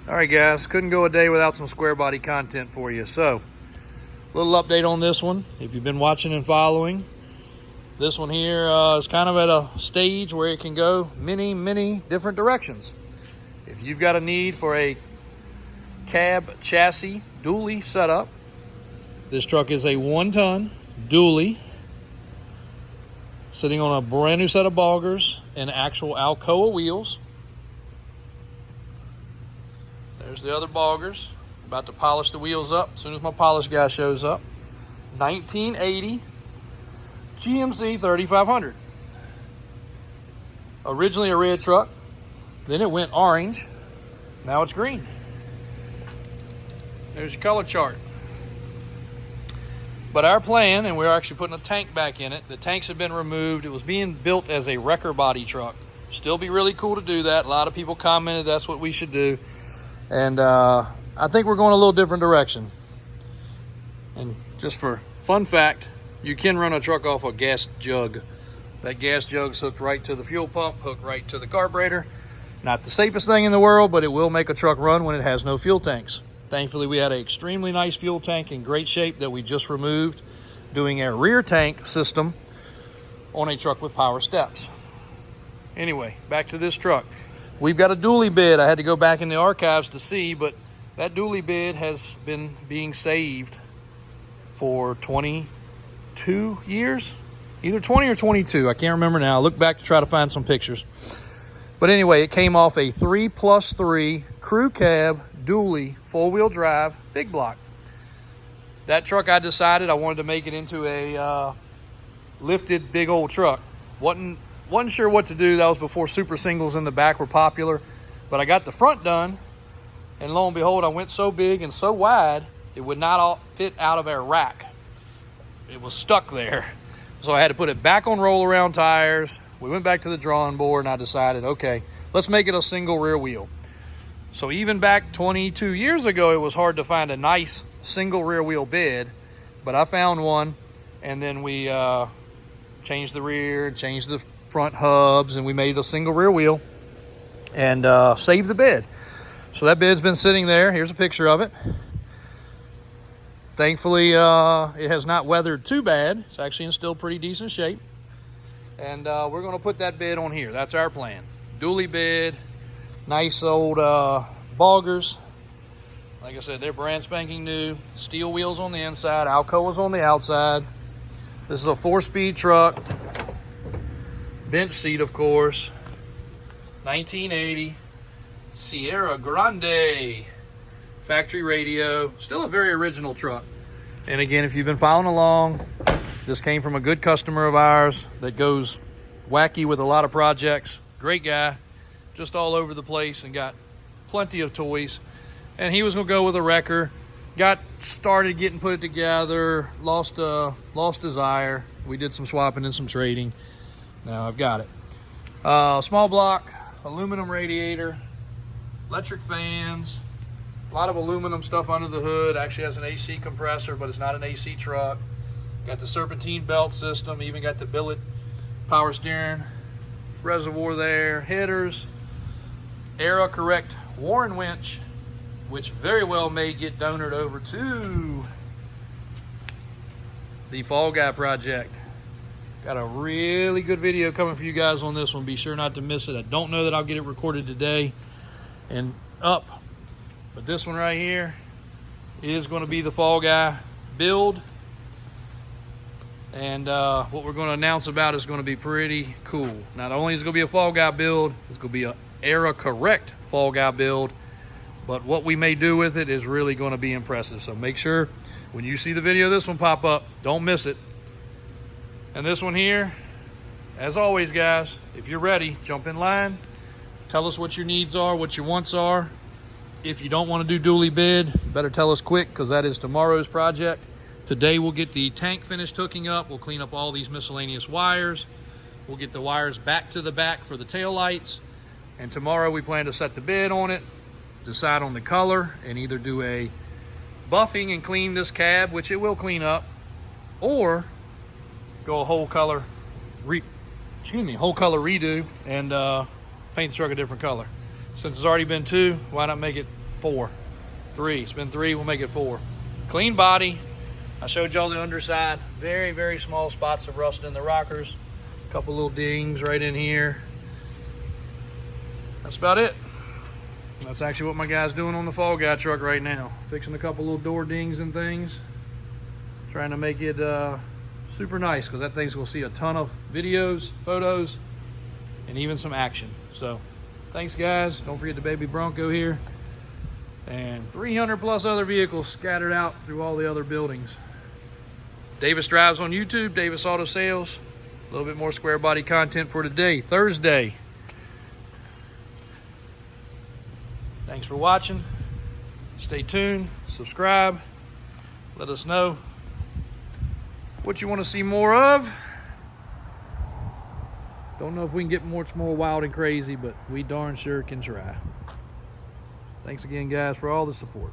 All right, guys, couldn't go a day without some Squarebody content for you. So, little update on this one. If you've been watching and following, this one here is kind of at a stage where it can go many different directions. If you've got a need for a cab chassis dually setup, this truck is a 1-ton dually sitting on a brand new set of boggers and actual Alcoa wheels. There's the other boggers. About to polish the wheels up as soon as my polish guy shows up. 1980 GMC 3500. Originally a red truck, then it went orange, now it's green. There's your color chart. But our plan, and we're actually putting a tank back in it. The tanks have been removed. It was being built as a wrecker body truck. Still be really cool to do that. A lot of people commented that's what we should do. And I think we're going a little different direction. And just for fun fact, you can run a truck off a gas jug. That gas jug's hooked right to the fuel pump, hooked right to the carburetor. Not the safest thing in the world, but it will make a truck run when it has no fuel tanks. Thankfully, we had an extremely nice fuel tank in great shape that we just removed, doing a rear tank system on a truck with power steps. Anyway, back to this truck. We've got a dually bid. I had to go back in the archives to see, but that dually bid has been being saved for 22 years, either 20 or 22. I can't remember now. I look back to try to find some pictures. But anyway, it came off a 3+3 crew cab dually 4-wheel drive big block. That truck, I decided I wanted to make it into a lifted big old truck. Wasn't sure what to do. That was before super singles in the back were popular. But I got the front done, and lo and behold, I went so big and so wide, it would not fit out of our rack. It was stuck there. So I had to put it back on roll-around tires. We went back to the drawing board, and I decided, okay, let's make it a single rear wheel. So even back 22 years ago, it was hard to find a nice single rear wheel bed, but I found one, and then we changed the rear, changed the front hubs, and we made a single rear wheel and saved the bed. So that bed's been sitting there. Here's a picture of it. Thankfully, it has not weathered too bad. It's actually in still pretty decent shape. And we're going to put that bed on here. That's our plan. Dually bed, nice old boggers. Like I said, they're brand spanking new. Steel wheels on the inside, Alcoa's on the outside. This is a 4-speed truck. Bench seat, of course. 1980 Sierra Grande. Factory radio. Still a very original truck. And again, if you've been following along, this came from a good customer of ours that goes wacky with a lot of projects. Great guy. Just all over the place and got plenty of toys. And he was going to go with a wrecker. Got started getting put together. Lost desire. We did some swapping and some trading. Now I've got it. Small block, aluminum radiator, electric fans, a lot of aluminum stuff under the hood. Actually has an AC compressor, but it's not an AC truck. Got the serpentine belt system, even got the billet power steering reservoir there, headers, era correct Warren winch, which very well may get donored over to the Fall Guy project. Got a really good video coming for you guys on this one. Be sure not to miss it. I don't know that I'll get it recorded today and up, but this one right here is going to be the Fall Guy build. And what we're going to announce about is going to be pretty cool. Not only is it going to be a Fall Guy build, it's going to be an era correct Fall Guy build, but what we may do with it is really going to be impressive. So make sure when you see the video of this one pop up, don't miss it. And this one here, as always, guys, if you're ready, jump in line. Tell us what your needs are, what your wants are. If you don't want to do dually bid, you better tell us quick, because that is tomorrow's project. Today we'll get the tank finished hooking up. We'll clean up all these miscellaneous wires. We'll get the wires back to the back for the tail lights. And tomorrow we plan to set the bid on it, decide on the color, and either do a buffing and clean this cab, which it will clean up, or go a whole color redo and paint the truck a different color. Since it's already been 2, why not make it 4. 3. It's been 3. We'll make it 4. Clean body. I showed y'all the underside. Very, very small spots of rust in the rockers. A couple little dings right in here. That's about it. That's actually what my guy's doing on the Fall Guy truck right now. Fixing a couple little door dings and things. Trying to make it super nice, because that thing's gonna see a ton of videos, photos, and even some action. So thanks guys. Don't forget the baby Bronco here. And 300 plus other vehicles scattered out through all the other buildings. Davis Drives on YouTube, Davis Auto Sales. A little bit more Squarebody content for today, Thursday. Thanks for watching. Stay tuned, subscribe. Let us know what you want to see more of. Don't know if we can get much more wild and crazy, but we darn sure can try. Thanks again, guys, for all the support.